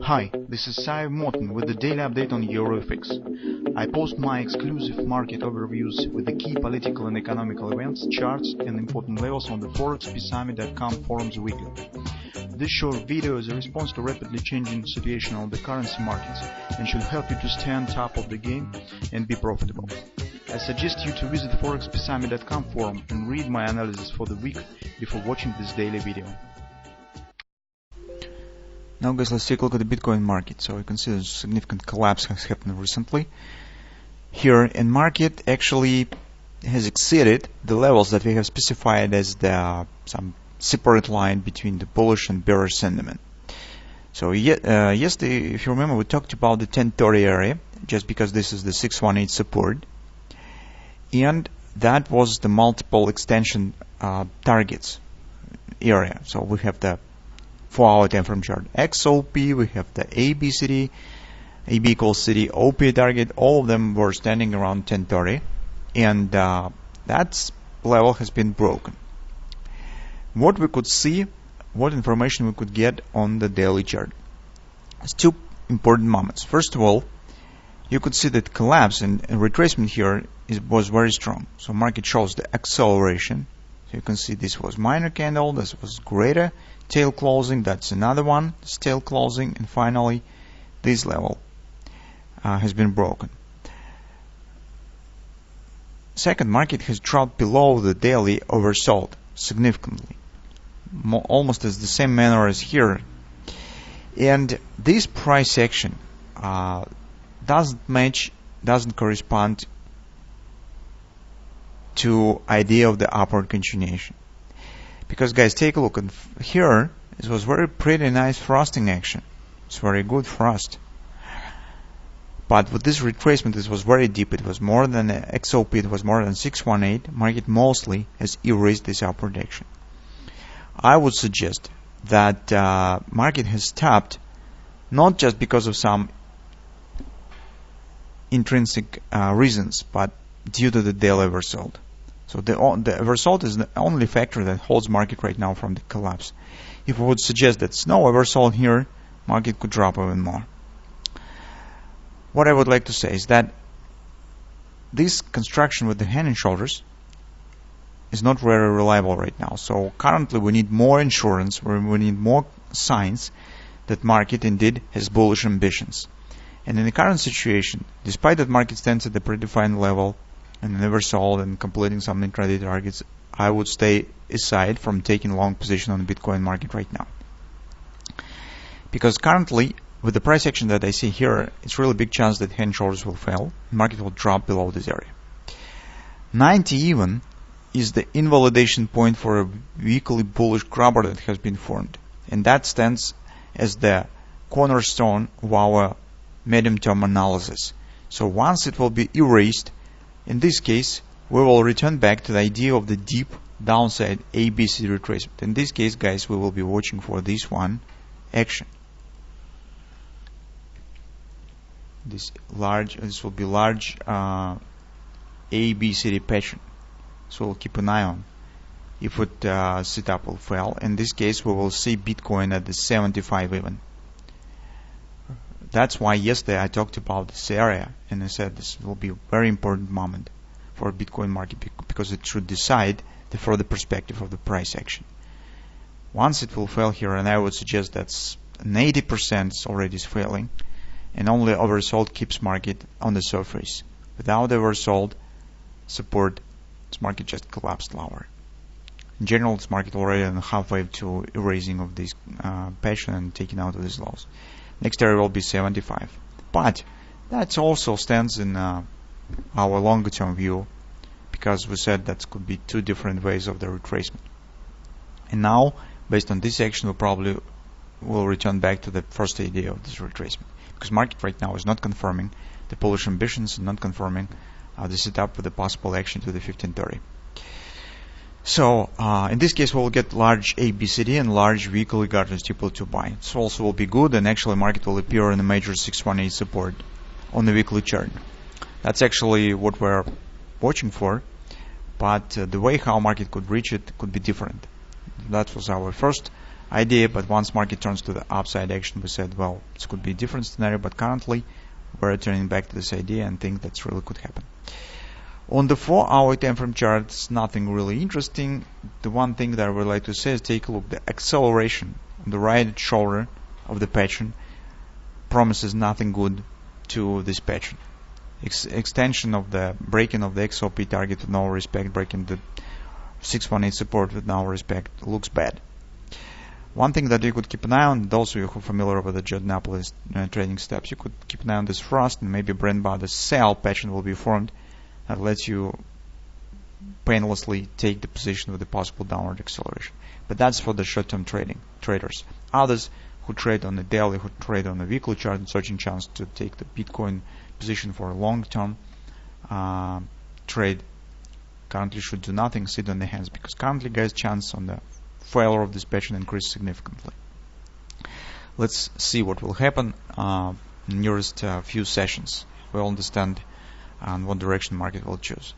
Hi, this is Sive Morten with the daily update on EuroFX. I post my exclusive market overviews with the key political and economical events, charts and important levels on the ForexPeaceArmy.com forums weekly. This short video is a response to rapidly changing situation on the currency markets and should help you to stay on top of the game and be profitable. I suggest you to visit the ForexPeaceArmy.com forum and read my analysis for the week before watching this daily video. Now guys, let's take a look at the Bitcoin market. So you can see a significant collapse has happened recently here, and market actually has exceeded the levels that we have specified as some separate line between the bullish and bearish sentiment. So yesterday, if you remember, we talked about the 1030 area just because this is the 618 support, and that was the multiple extension targets area. So we have the 4-hour time frame chart XOP, we have the ABCD, AB equals CD, OP target. All of them were standing around 1030, and that level has been broken. What we could see, what information we could get on the daily chart. There's two important moments. First of all, you could see that collapse and retracement here was very strong. So market shows the acceleration. So you can see this was minor candle, this was greater tail closing, that's another one, this tail closing, and finally this level has been broken. Second, market has dropped below the daily oversold significantly, almost as the same manner as here, and this price action doesn't correspond to idea of the upward continuation. Because guys, take a look, and here it was very pretty nice thrusting action. It's very good thrust. But with this retracement, this was very deep. It was more than XOP, it was more than 618. Market mostly has erased this upward action. I would suggest that market has stopped not just because of some intrinsic reasons, but due to the daily oversold. So the oversold is the only factor that holds market right now from the collapse. If we would suggest that no oversold here, market could drop even more. What I would like to say is that this construction with the hand and shoulders is not very reliable right now. So currently we need more insurance, we need more signs that market indeed has bullish ambitions. And in the current situation, despite that market stands at the predefined level and never sold and completing some intraday targets, I would stay aside from taking long position on the Bitcoin market right now. Because currently, with the price action that I see here, it's really big chance that hand shoulders will fail. Market will drop below this area. 90 even is the invalidation point for a weekly bullish grabber that has been formed. And that stands as the cornerstone of our medium-term analysis. So once it will be erased, in this case, we will return back to the idea of the deep downside ABC retracement. In this case, guys, we will be watching for this one action. This will be large ABCD pattern. So we'll keep an eye on. If it setup will fail, in this case, we will see Bitcoin at the 75 even. That's why yesterday I talked about this area, and I said this will be a very important moment for Bitcoin market because it should decide the further perspective of the price action. Once it will fail here, and I would suggest that's an 80% already is failing, and only oversold keeps market on the surface. Without oversold support, this market just collapsed lower. In general, this market already on halfway to erasing of this pattern and taking out of these lows. Next area will be 75. But that also stands in our longer term view, because we said that could be two different ways of the retracement. And now, based on this action, we probably will return back to the first idea of this retracement. Because market right now is not confirming the bullish ambitions and not confirming the setup with the possible action to the 1530. So in this case, we'll get large ABCD and large weekly guidance people to buy. This also will be good, and actually market will appear in a major 618 support on the weekly chart. That's actually what we're watching for, but the way how market could reach it could be different. That was our first idea, but once market turns to the upside action, we said, well, this could be a different scenario, but currently we're returning back to this idea and think that's really could happen. On the 4-hour time frame chart, it's nothing really interesting. The one thing that I would like to say is take a look. The acceleration on the right shoulder of the pattern promises nothing good to this pattern. Extension of the breaking of the XOP target with no respect, breaking the 618 support with no respect looks bad. One thing that you could keep an eye on, those of you who are familiar with the Jordanopoulos trading steps, you could keep an eye on this frost and maybe brand by the sell pattern will be formed that lets you painlessly take the position with the possible downward acceleration. But that's for the short-term traders. Others who trade on the daily, who trade on the weekly chart and searching chance to take the Bitcoin position for a long-term trade currently should do nothing, sit on their hands, because currently, guys, chance on the failure of this pattern increased significantly. Let's see what will happen in nearest few sessions. We'll understand what direction market will choose.